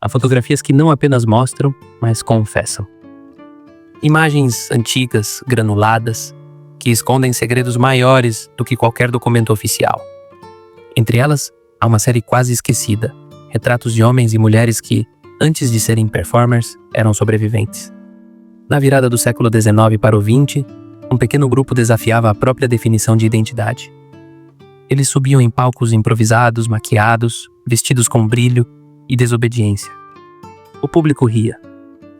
Há fotografias que não apenas mostram, mas confessam. Imagens antigas, granuladas, que escondem segredos maiores do que qualquer documento oficial. Entre elas, há uma série quase esquecida, retratos de homens e mulheres que, antes de serem performers, eram sobreviventes. Na virada do século XIX para o XX, um pequeno grupo desafiava a própria definição de identidade. Eles subiam em palcos improvisados, maquiados, vestidos com brilho e desobediência. O público ria,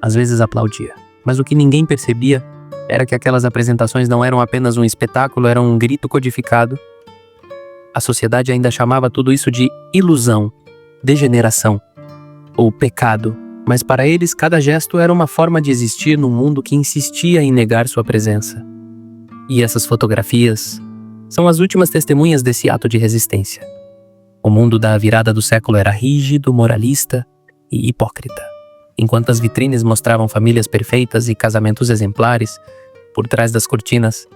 às vezes aplaudia, mas o que ninguém percebia era que aquelas apresentações não eram apenas um espetáculo, eram um grito codificado. A sociedade ainda chamava tudo isso de ilusão, degeneração ou pecado, mas para eles cada gesto era uma forma de existir num mundo que insistia em negar sua presença. E essas fotografias são as últimas testemunhas desse ato de resistência. O mundo da virada do século era rígido, moralista e hipócrita. Enquanto as vitrines mostravam famílias perfeitas e casamentos exemplares, por trás das cortinas,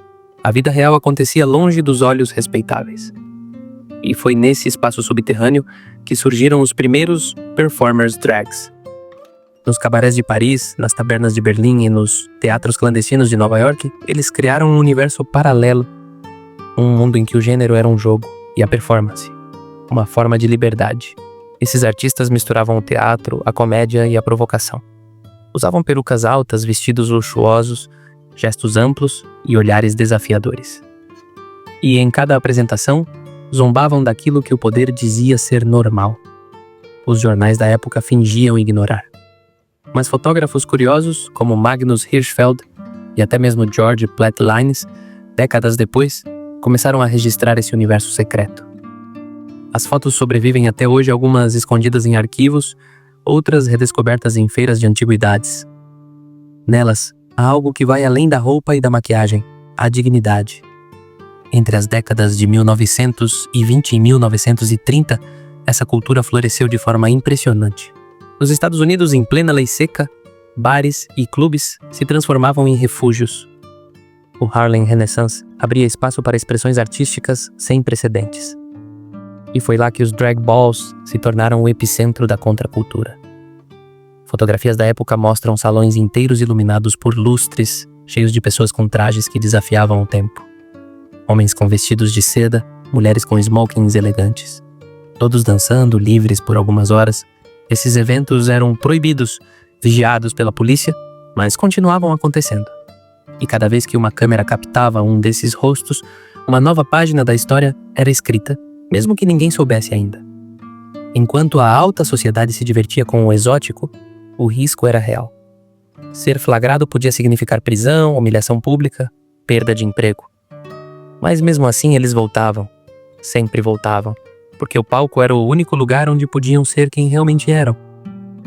a vida real acontecia longe dos olhos respeitáveis. E foi nesse espaço subterrâneo que surgiram os primeiros performers drags. Nos cabarés de Paris, nas tabernas de Berlim e nos teatros clandestinos de Nova York, eles criaram um universo paralelo, um mundo em que o gênero era um jogo e a performance, uma forma de liberdade. Esses artistas misturavam o teatro, a comédia e a provocação. Usavam perucas altas, vestidos luxuosos, gestos amplos e olhares desafiadores. E em cada apresentação, zombavam daquilo que o poder dizia ser normal. Os jornais da época fingiam ignorar. Mas fotógrafos curiosos, como Magnus Hirschfeld e até mesmo George Platt Lynes, décadas depois, começaram a registrar esse universo secreto. As fotos sobrevivem até hoje, algumas escondidas em arquivos, outras redescobertas em feiras de antiguidades. Nelas, há algo que vai além da roupa e da maquiagem, a dignidade. Entre as décadas de 1920 e 1930, essa cultura floresceu de forma impressionante. Nos Estados Unidos, em plena lei seca, bares e clubes se transformavam em refúgios. O Harlem Renaissance abria espaço para expressões artísticas sem precedentes. E foi lá que os drag balls se tornaram o epicentro da contracultura. Fotografias da época mostram salões inteiros iluminados por lustres, cheios de pessoas com trajes que desafiavam o tempo. Homens com vestidos de seda, mulheres com smokings elegantes. Todos dançando, livres por algumas horas. Esses eventos eram proibidos, vigiados pela polícia, mas continuavam acontecendo. E cada vez que uma câmera captava um desses rostos, uma nova página da história era escrita, mesmo que ninguém soubesse ainda. Enquanto a alta sociedade se divertia com o exótico, o risco era real. Ser flagrado podia significar prisão, humilhação pública, perda de emprego. Mas mesmo assim eles voltavam, sempre voltavam, porque o palco era o único lugar onde podiam ser quem realmente eram.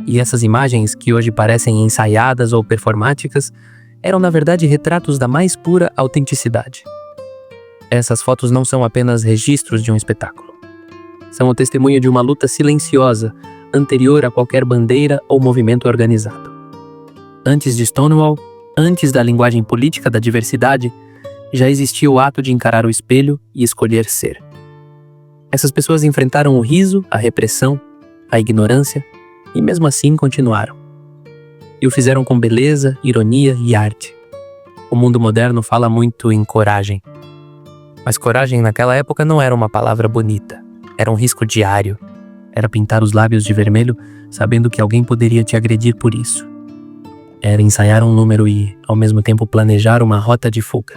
E essas imagens, que hoje parecem ensaiadas ou performáticas, eram na verdade retratos da mais pura autenticidade. Essas fotos não são apenas registros de um espetáculo. São o testemunho de uma luta silenciosa, anterior a qualquer bandeira ou movimento organizado. Antes de Stonewall, antes da linguagem política da diversidade, já existia o ato de encarar o espelho e escolher ser. Essas pessoas enfrentaram o riso, a repressão, a ignorância, e mesmo assim continuaram. E o fizeram com beleza, ironia e arte. O mundo moderno fala muito em coragem. Mas coragem naquela época não era uma palavra bonita. Era um risco diário. Era pintar os lábios de vermelho, sabendo que alguém poderia te agredir por isso. Era ensaiar um número e, ao mesmo tempo, planejar uma rota de fuga.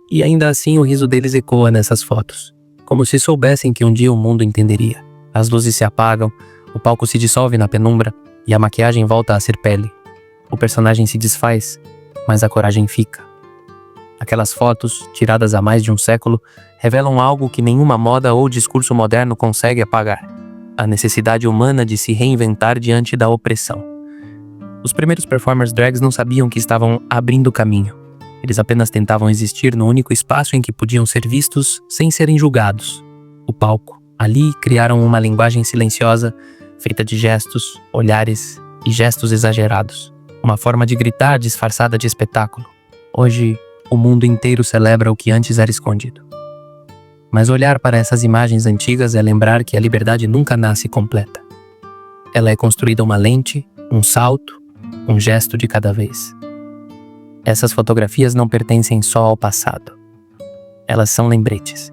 E ainda assim o riso deles ecoa nessas fotos, como se soubessem que um dia o mundo entenderia. As luzes se apagam, o palco se dissolve na penumbra e a maquiagem volta a ser pele. O personagem se desfaz, mas a coragem fica. Aquelas fotos, tiradas há mais de um século, revelam algo que nenhuma moda ou discurso moderno consegue apagar: a necessidade humana de se reinventar diante da opressão. Os primeiros performers drags não sabiam que estavam abrindo caminho. Eles apenas tentavam existir no único espaço em que podiam ser vistos sem serem julgados: o palco. Ali criaram uma linguagem silenciosa, feita de gestos, olhares e gestos exagerados. Uma forma de gritar disfarçada de espetáculo. Hoje, o mundo inteiro celebra o que antes era escondido. Mas olhar para essas imagens antigas é lembrar que a liberdade nunca nasce completa. Ela é construída uma lente, um salto, um gesto de cada vez. Essas fotografias não pertencem só ao passado. Elas são lembretes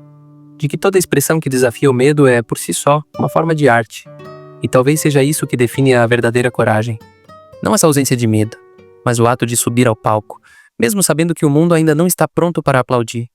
de que toda expressão que desafia o medo é, por si só, uma forma de arte. E talvez seja isso que define a verdadeira coragem. Não essa ausência de medo, mas o ato de subir ao palco, mesmo sabendo que o mundo ainda não está pronto para aplaudir.